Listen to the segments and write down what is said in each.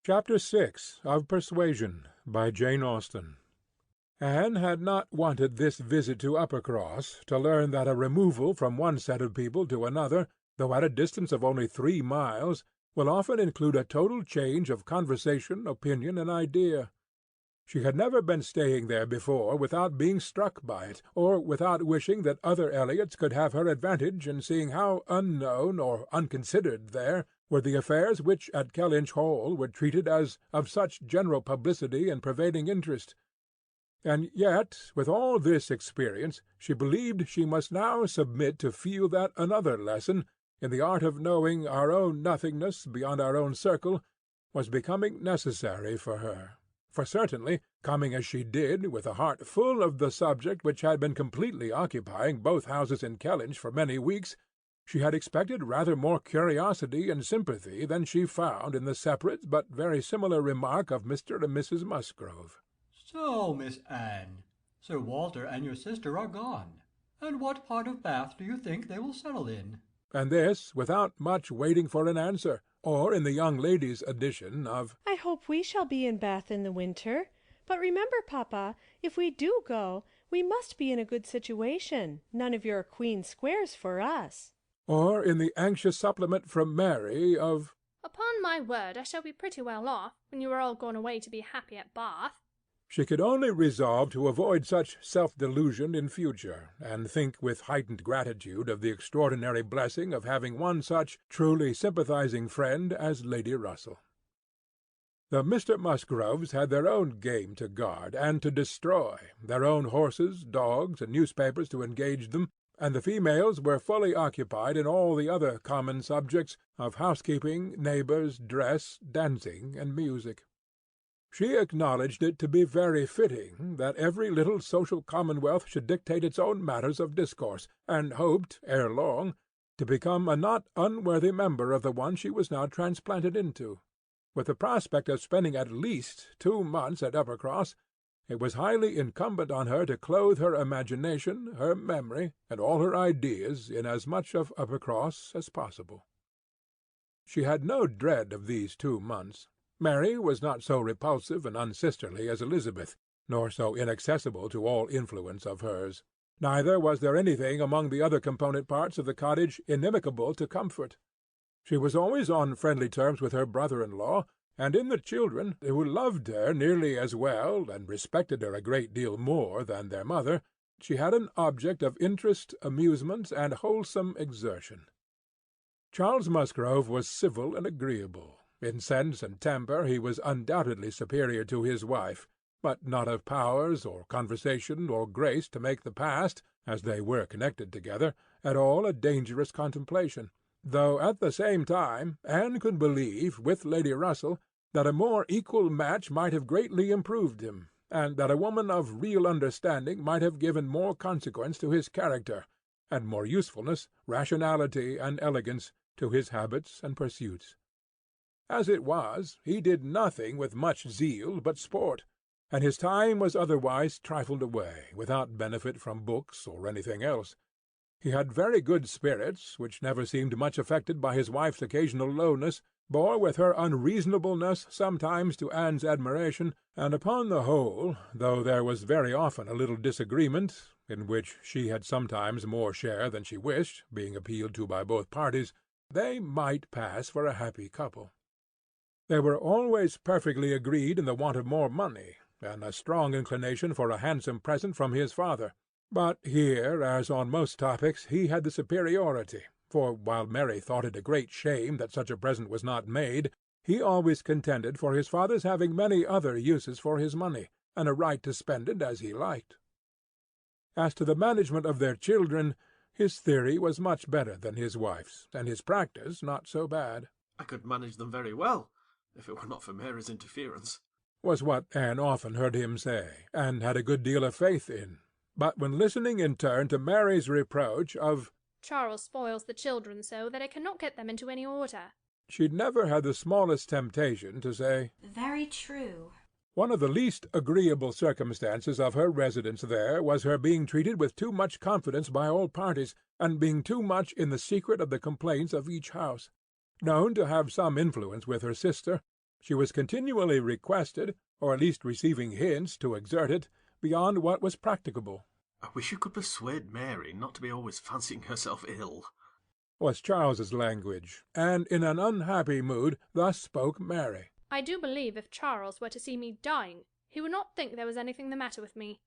Chapter 6 of Persuasion, by Jane Austen. Anne had not wanted this visit to Uppercross to learn that a removal from one set of people to another, though at a distance of only 3 miles, will often include a total change of conversation, opinion, and idea. She had never been staying there before without being struck by it, or without wishing that other Elliots could have her advantage in seeing how unknown or unconsidered there were the affairs which at Kellynch Hall were treated as of such general publicity and pervading interest. And yet, with all this experience, she believed she must now submit to feel that another lesson, in the art of knowing our own nothingness beyond our own circle, was becoming necessary for her. For certainly, coming as she did, with a heart full of the subject which had been completely occupying both houses in Kellynch for many weeks, she had expected rather more curiosity and sympathy than she found in the separate but very similar remark of Mr. and Mrs. Musgrove. "So, Miss Anne, Sir Walter and your sister are gone, and what part of Bath do you think they will settle in?" And this without much waiting for an answer, or in the young lady's addition of, "I hope we shall be in Bath in the winter. But remember, papa, if we do go, we must be in a good situation. None of your Queen Squares for us." Or in the anxious supplement from Mary of, "Upon my word, I shall be pretty well off, when you are all gone away to be happy at Bath." She could only resolve to avoid such self-delusion in future, and think with heightened gratitude of the extraordinary blessing of having one such truly sympathizing friend as Lady Russell. The Mr. Musgroves had their own game to guard and to destroy, their own horses, dogs, and newspapers to engage them, and the females were fully occupied in all the other common subjects of housekeeping, neighbours, dress, dancing, and music. She acknowledged it to be very fitting that every little social commonwealth should dictate its own matters of discourse, and hoped, ere long, to become a not unworthy member of the one she was now transplanted into. With the prospect of spending at least 2 months at Uppercross, it was highly incumbent on her to clothe her imagination, her memory, and all her ideas in as much of Uppercross as possible. She had no dread of these 2 months. Mary was not so repulsive and unsisterly as Elizabeth, nor so inaccessible to all influence of hers. Neither was there anything among the other component parts of the cottage inimical to comfort. She was always on friendly terms with her brother-in-law, and in the children, who loved her nearly as well and respected her a great deal more than their mother, she had an object of interest, amusement, and wholesome exertion. Charles Musgrove was civil and agreeable. In sense and temper he was undoubtedly superior to his wife, but not of powers, or conversation, or grace to make the past, as they were connected together, at all a dangerous contemplation, though at the same time Anne could believe, with Lady Russell, that a more equal match might have greatly improved him, and that a woman of real understanding might have given more consequence to his character, and more usefulness, rationality, and elegance to his habits and pursuits. As it was, he did nothing with much zeal but sport, and his time was otherwise trifled away, without benefit from books or anything else. He had very good spirits, which never seemed much affected by his wife's occasional lowness, bore with her unreasonableness sometimes to Anne's admiration, and upon the whole, though there was very often a little disagreement, in which she had sometimes more share than she wished, being appealed to by both parties, they might pass for a happy couple. They were always perfectly agreed in the want of more money, and a strong inclination for a handsome present from his father. But here, as on most topics, he had the superiority, for while Mary thought it a great shame that such a present was not made, he always contended for his father's having many other uses for his money, and a right to spend it as he liked. As to the management of their children, his theory was much better than his wife's, and his practice not so bad. "I could manage them very well, if it were not for Mary's interference," was what Anne often heard him say, and had a good deal of faith in. But when listening in turn to Mary's reproach of, "Charles spoils the children so that I cannot get them into any order," she never had the smallest temptation to say, "Very true." One of the least agreeable circumstances of her residence there was her being treated with too much confidence by all parties, and being too much in the secret of the complaints of each house. Known to have some influence with her sister, She was continually requested, or at least receiving hints to exert it, beyond what was practicable. I wish you could persuade Mary not to be always fancying herself ill, was Charles's language, and in an unhappy mood thus spoke Mary. I do believe if Charles were to see me dying, he would not think there was anything the matter with me.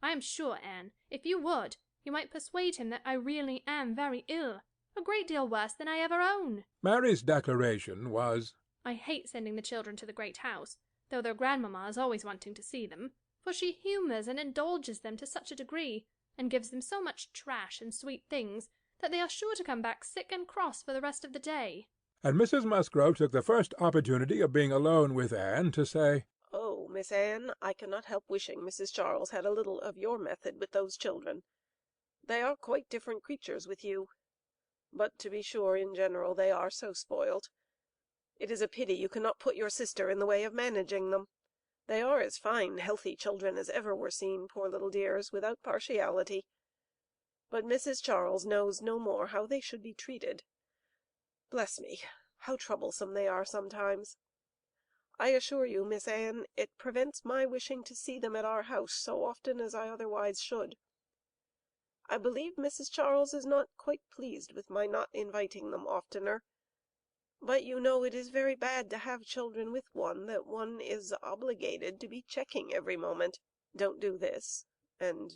I am sure, Anne, if you would, you might persuade him that I really am very ill, a great deal worse than I ever own. Mary's declaration was, I hate sending the children to the great house, though their grandmamma is always wanting to see them, for she humours and indulges them to such a degree, and gives them so much trash and sweet things, that they are sure to come back sick and cross for the rest of the day. And Mrs. Musgrove took the first opportunity of being alone with Anne to say, "Oh, Miss Anne, I cannot help wishing Mrs. Charles had a little of your method with those children. They are quite different creatures with you. But to be sure, in general, they are so spoiled. It is a pity you cannot put your sister in the way of managing them. They are as fine, healthy children as ever were seen, poor little dears, without partiality. But Mrs. Charles knows no more how they should be treated. Bless me, how troublesome they are sometimes! I assure you, Miss Anne, it prevents my wishing to see them at our house so often as I otherwise should. I believe Mrs. Charles is not quite pleased with my not inviting them oftener. But you know it is very bad to have children with one that one is obligated to be checking every moment. Don't do this, and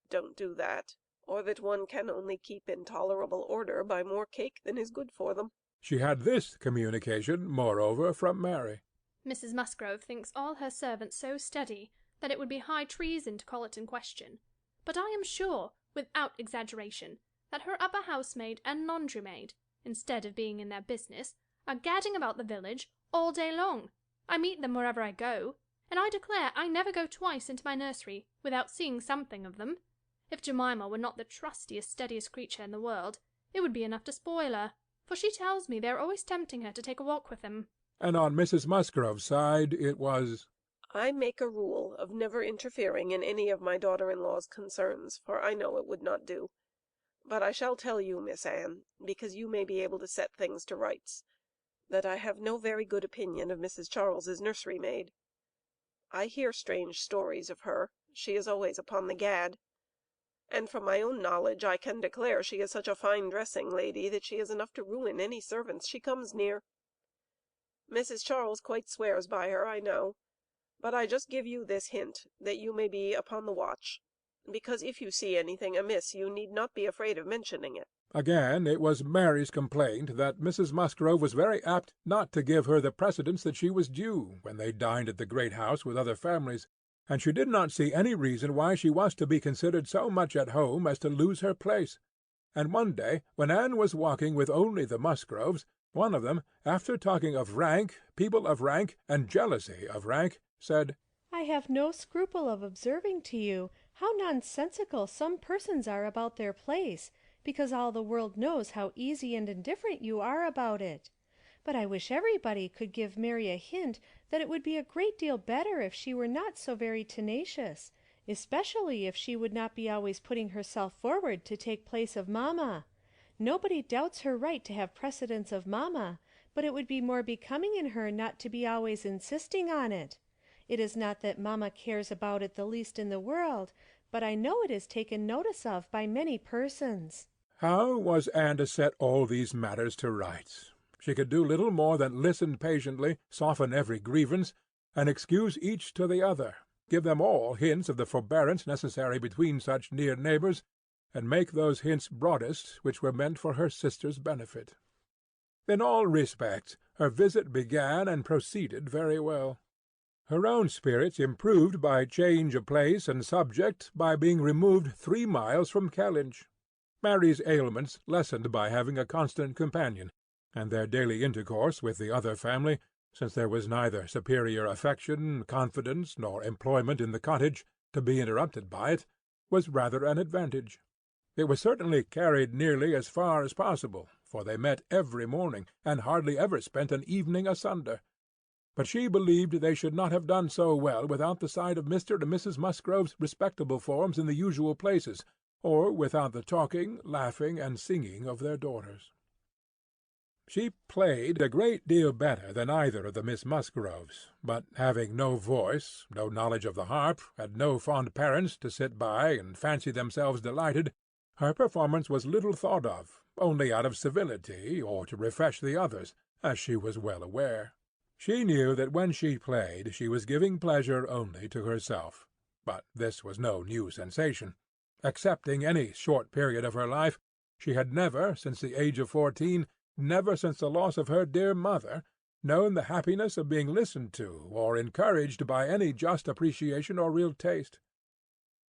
don't do that, or that one can only keep in tolerable order by more cake than is good for them. She had this communication, moreover, from Mary. Mrs. Musgrove thinks all her servants so steady that it would be high treason to call it in question. But I am sure, without exaggeration, that her upper housemaid and laundry-maid, instead of being in their business, are gadding about the village all day long. I meet them wherever I go, and I declare I never go twice into my nursery without seeing something of them. If Jemima were not the trustiest, steadiest creature in the world, it would be enough to spoil her, for she tells me they are always tempting her to take a walk with them. And on Mrs. Musgrove's side it was, I make a rule of never interfering in any of my daughter-in-law's concerns, for I know it would not do. But I shall tell you, Miss Anne, because you may be able to set things to rights, that I have no very good opinion of Mrs. Charles's nursery maid. I hear strange stories of her. She is always upon the gad. And from my own knowledge I can declare she is such a fine dressing lady that she is enough to ruin any servants she comes near. Mrs. Charles quite swears by her, I know, but I just give you this hint, that you may be upon the watch, because if you see anything amiss you need not be afraid of mentioning it. Again it was Mary's complaint that Mrs. Musgrove was very apt not to give her the precedence that she was due when they dined at the great house with other families, and she did not see any reason why she was to be considered so much at home as to lose her place. And one day, when Anne was walking with only the Musgroves, one of them, after talking of rank, people of rank, and jealousy of rank, said, I have no scruple of observing to you how nonsensical some persons are about their place, because all the world knows how easy and indifferent you are about it. But I wish everybody could give Mary a hint that it would be a great deal better if she were not so very tenacious, especially if she would not be always putting herself forward to take place of mamma. Nobody doubts her right to have precedence of mamma, but it would be more becoming in her not to be always insisting on it. It is not that mamma cares about it the least in the world, but I know it is taken notice of by many persons. How was Anne to set all these matters to rights? She could do little more than listen patiently, soften every grievance, and excuse each to the other, give them all hints of the forbearance necessary between such near neighbours, and make those hints broadest which were meant for her sister's benefit. In all respects her visit began and proceeded very well. Her own spirits improved by change of place and subject by being removed 3 miles from Kellynch. Mary's ailments lessened by having a constant companion, and their daily intercourse with the other family, since there was neither superior affection, confidence, nor employment in the cottage, to be interrupted by it, was rather an advantage. It was certainly carried nearly as far as possible, for they met every morning, and hardly ever spent an evening asunder. But she believed they should not have done so well without the sight of Mr. and Mrs. Musgrove's respectable forms in the usual places, or without the talking, laughing, and singing of their daughters. She played a great deal better than either of the Miss Musgroves, but having no voice, no knowledge of the harp, and no fond parents to sit by and fancy themselves delighted, her performance was little thought of, only out of civility, or to refresh the others, as she was well aware. She knew that when she played she was giving pleasure only to herself, but this was no new sensation. Excepting any short period of her life, she had never, since the age of 14, never since the loss of her dear mother, known the happiness of being listened to or encouraged by any just appreciation or real taste.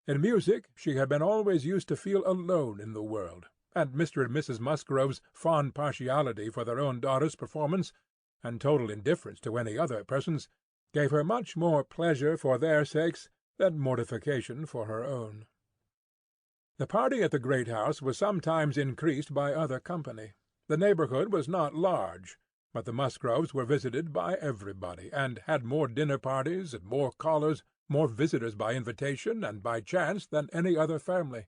In music she had been always used to feel alone in the world, and Mr. and Mrs. Musgrove's fond partiality for their own daughter's performance, and total indifference to any other person's, gave her much more pleasure for their sakes than mortification for her own. The party at the great house was sometimes increased by other company. The neighbourhood was not large, but the Musgroves were visited by everybody, and had more dinner-parties, and more callers, more visitors by invitation and by chance than any other family.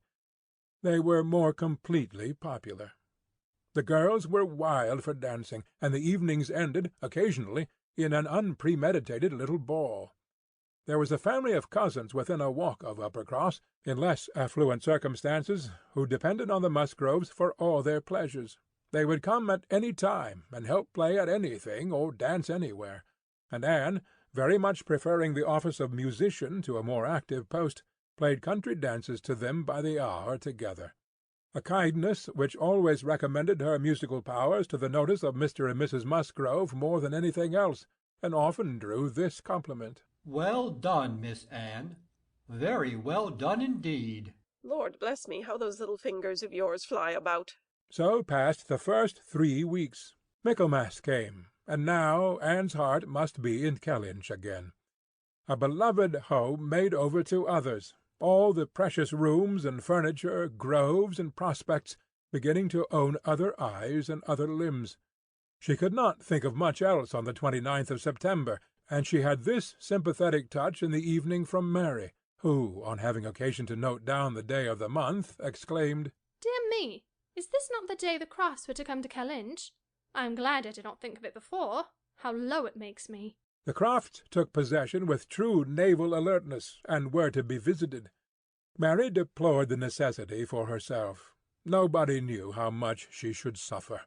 They were more completely popular. The girls were wild for dancing, and the evenings ended, occasionally, in an unpremeditated little ball. There was a family of cousins within a walk of Uppercross, in less affluent circumstances, who depended on the Musgroves for all their pleasures. They would come at any time, and help play at anything, or dance anywhere, and Anne, very much preferring the office of musician to a more active post, played country dances to them by the hour together, a kindness which always recommended her musical powers to the notice of Mr. and Mrs. Musgrove more than anything else, and often drew this compliment. "Well done, Miss Anne. Very well done indeed." Lord bless me, how those little fingers of yours fly about! So passed the first 3 weeks. Michaelmas came, and now Anne's heart must be in Kellynch again. A beloved home made over to others, all the precious rooms and furniture, groves and prospects, beginning to own other eyes and other limbs. She could not think of much else on the 29th of September, and she had this sympathetic touch in the evening from Mary, who, on having occasion to note down the day of the month, exclaimed, "Dear me! Is this not the day the Crofts were to come to Kellynch? I am glad I did not think of it before. How low it makes me!" The Crofts took possession with true naval alertness, and were to be visited. Mary deplored the necessity for herself. Nobody knew how much she should suffer.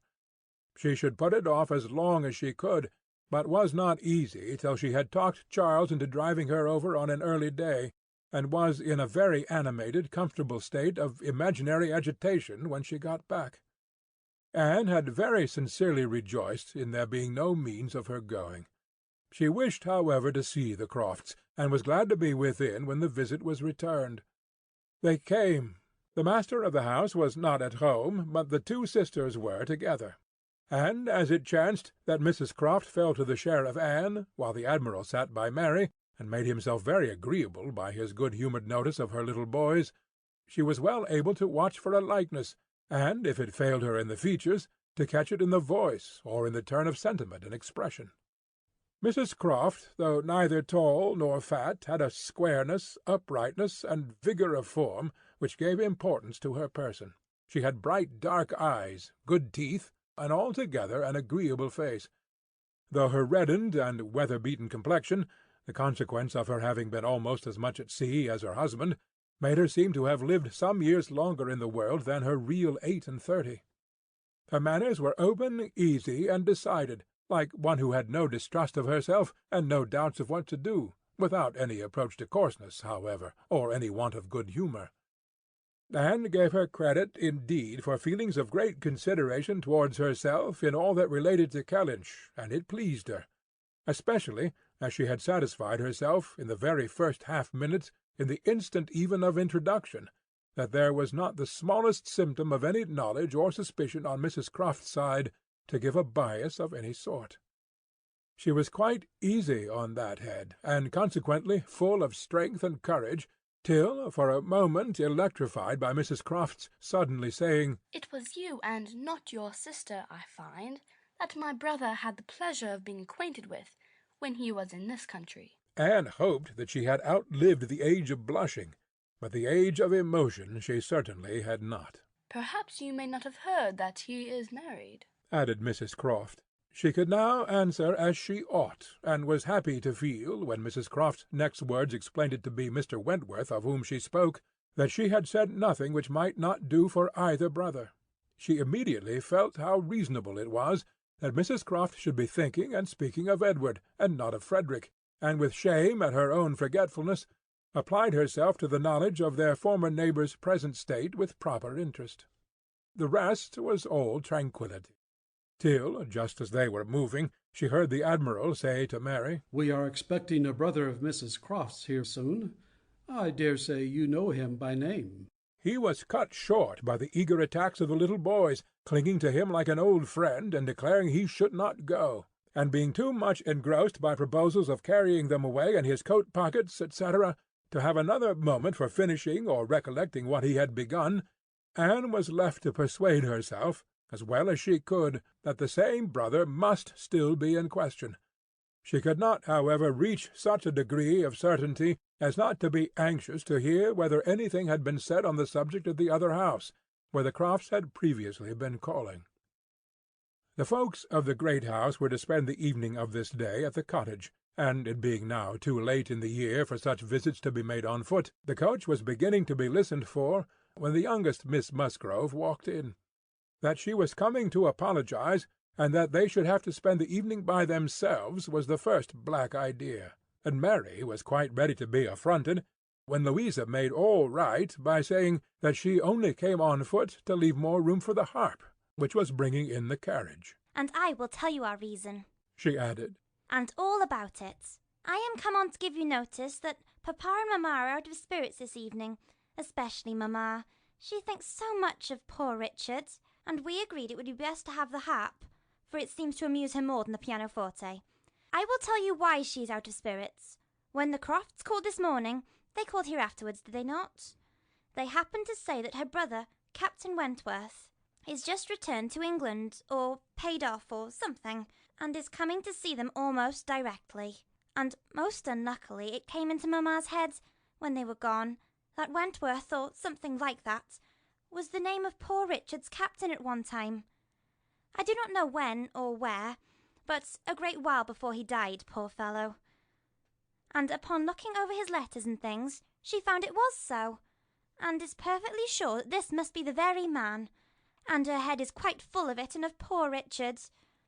She should put it off as long as she could, but was not easy till she had talked Charles into driving her over on an early day, and was in a very animated, comfortable state of imaginary agitation when she got back. Anne had very sincerely rejoiced in there being no means of her going. She wished, however, to see the Crofts, and was glad to be within when the visit was returned. They came. The master of the house was not at home, but the two sisters were together, and as it chanced that Mrs. Croft fell to the share of Anne, while the Admiral sat by Mary, and made himself very agreeable by his good-humoured notice of her little boys, she was well able to watch for a likeness, and, if it failed her in the features, to catch it in the voice or in the turn of sentiment and expression. Mrs. Croft, though neither tall nor fat, had a squareness, uprightness, and vigour of form which gave importance to her person. She had bright dark eyes, good teeth, and altogether an agreeable face, though her reddened and weather-beaten complexion, the consequence of her having been almost as much at sea as her husband, made her seem to have lived some years longer in the world than her real 38. Her manners were open, easy, and decided, like one who had no distrust of herself, and no doubts of what to do, without any approach to coarseness, however, or any want of good humour. Anne gave her credit, indeed, for feelings of great consideration towards herself in all that related to Kellynch, and it pleased her, especially as she had satisfied herself, in the very first half-minutes, in the instant even of introduction, that there was not the smallest symptom of any knowledge or suspicion on Mrs. Croft's side to give a bias of any sort. She was quite easy on that head, and consequently full of strength and courage, till, for a moment electrified by Mrs. Croft's suddenly saying, "It was you, and not your sister, I find, that my brother had the pleasure of being acquainted with, when he was in this country." Anne hoped that she had outlived the age of blushing, but the age of emotion she certainly had not. "Perhaps you may not have heard that he is married." added Mrs. Croft. She could now answer as she ought, and was happy to feel, when Mrs. Croft's next words explained it to be Mr. Wentworth of whom she spoke, that she had said nothing which might not do for either brother. She immediately felt how reasonable it was that Mrs. Croft should be thinking and speaking of Edward, and not of Frederick, and with shame at her own forgetfulness, applied herself to the knowledge of their former neighbour's present state with proper interest. The rest was all tranquillity, till, just as they were moving, she heard the Admiral say to Mary, "We are expecting a brother of Mrs. Croft's here soon. I dare say you know him by name." He was cut short by the eager attacks of the little boys, clinging to him like an old friend, and declaring he should not go, and being too much engrossed by proposals of carrying them away in his coat pockets, etc., to have another moment for finishing or recollecting what he had begun. Anne was left to persuade herself, as well as she could, that the same brother must still be in question. She could not, however, reach such a degree of certainty as not to be anxious to hear whether anything had been said on the subject at the other house, where the Crofts had previously been calling. The folks of the great house were to spend the evening of this day at the cottage, and it being now too late in the year for such visits to be made on foot, the coach was beginning to be listened for, when the youngest Miss Musgrove walked in. That she was coming to apologize, and that they should have to spend the evening by themselves, was the first black idea, and Mary was quite ready to be affronted, when Louisa made all right by saying that she only came on foot to leave more room for the harp, which was bringing in the carriage. "And I will tell you our reason," she added, "and all about it. I am come on to give you notice that Papa and Mamma are out of spirits this evening, especially Mamma. She thinks so much of poor Richard, and we agreed it would be best to have the harp, for it seems to amuse her more than the pianoforte. I will tell you why she is out of spirits. When the Crofts called this morning, they called here afterwards, did they not? They happened to say that her brother, Captain Wentworth, is just returned to England, or paid off, or something, and is coming to see them almost directly. And most unluckily it came into Mamma's head, when they were gone, that Wentworth, or something like that, was the name of poor Richard's captain at one time. I do not know when or where, but a great while before he died, poor fellow. And upon looking over his letters and things, she found it was so, and is perfectly sure that this must be the very man, and her head is quite full of it and of poor Richard.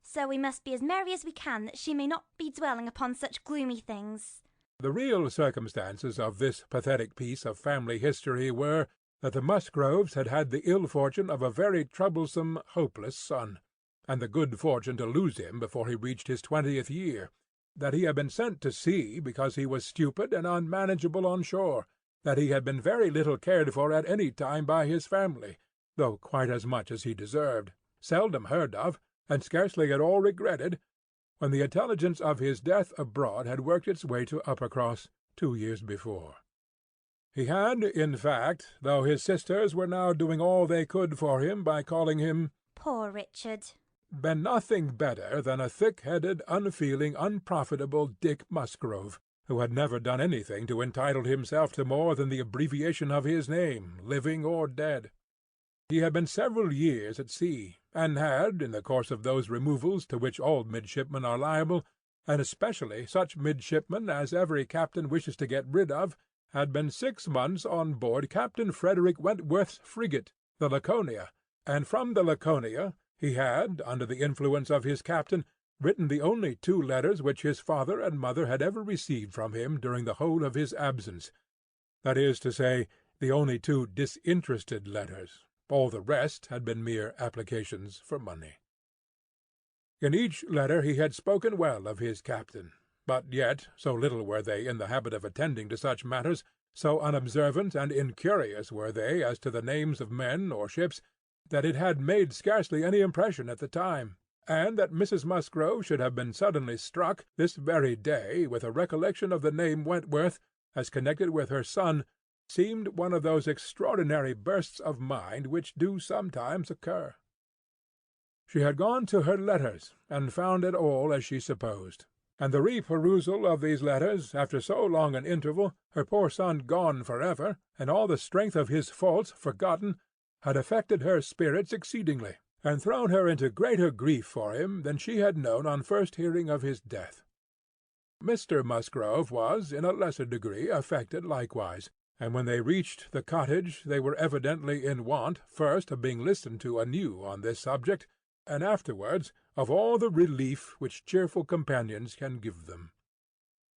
So we must be as merry as we can, that she may not be dwelling upon such gloomy things." The real circumstances of this pathetic piece of family history were, that the Musgroves had had the ill fortune of a very troublesome, hopeless son, and the good fortune to lose him before he reached his 20th year, that he had been sent to sea because he was stupid and unmanageable on shore, that he had been very little cared for at any time by his family, though quite as much as he deserved, seldom heard of, and scarcely at all regretted, when the intelligence of his death abroad had worked its way to Uppercross 2 years before. He had, in fact, though his sisters were now doing all they could for him by calling him "Poor Richard," been nothing better than a thick-headed, unfeeling, unprofitable Dick Musgrove, who had never done anything to entitle himself to more than the abbreviation of his name, living or dead. He had been several years at sea, and had, in the course of those removals to which all midshipmen are liable, and especially such midshipmen as every captain wishes to get rid of, had been 6 months on board Captain Fredrick Wentworth's frigate, the Laconia, and from the Laconia he had, under the influence of his captain, written the only 2 letters which his father and mother had ever received from him during the whole of his absence, that is to say, the only 2 disinterested letters. All the rest had been mere applications for money. In each letter he had spoken well of his captain, but yet so little were they in the habit of attending to such matters, so unobservant and incurious were they as to the names of men or ships, that it had made scarcely any impression at the time, and that Mrs. Musgrove should have been suddenly struck this very day with a recollection of the name Wentworth, as connected with her son, seemed one of those extraordinary bursts of mind which do sometimes occur. She had gone to her letters, and found it all as she supposed, and the reperusal of these letters, after so long an interval, her poor son gone for ever, and all the strength of his faults forgotten, had affected her spirits exceedingly, and thrown her into greater grief for him than she had known on first hearing of his death. Mr. Musgrove was, in a lesser degree, affected likewise, and when they reached the cottage they were evidently in want, first of being listened to anew on this subject, and afterwards of all the relief which cheerful companions can give them.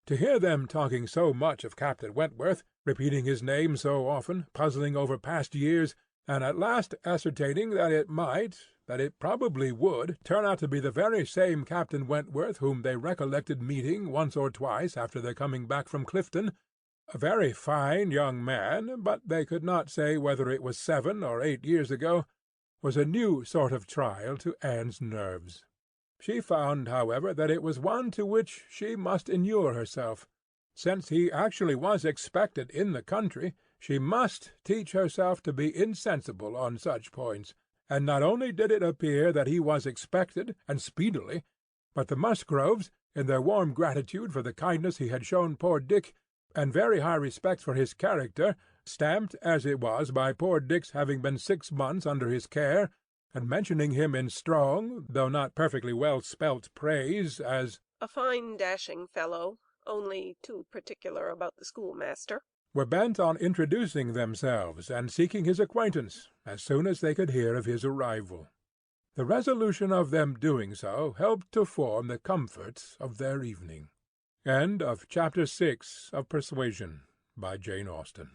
To hear them talking so much of Captain Wentworth, repeating his name so often, puzzling over past years, and at last ascertaining that it probably would, turn out to be the very same Captain Wentworth whom they recollected meeting once or twice after their coming back from Clifton, a very fine young man, but they could not say whether it was 7 or 8 years ago, was a new sort of trial to Anne's nerves. She found, however, that it was one to which she must inure herself. Since he actually was expected in the country, she must teach herself to be insensible on such points, and not only did it appear that he was expected, and speedily, but the Musgroves, in their warm gratitude for the kindness he had shown poor Dick, and very high respect for his character, stamped as it was by poor Dick's having been 6 months under his care, and mentioning him in strong, though not perfectly well spelt praise, as a fine dashing fellow, only too particular about the schoolmaster, were bent on introducing themselves and seeking his acquaintance as soon as they could hear of his arrival. The resolution of them doing so helped to form the comfort of their evening. End of Chapter 6 of Persuasion, by Jane Austen.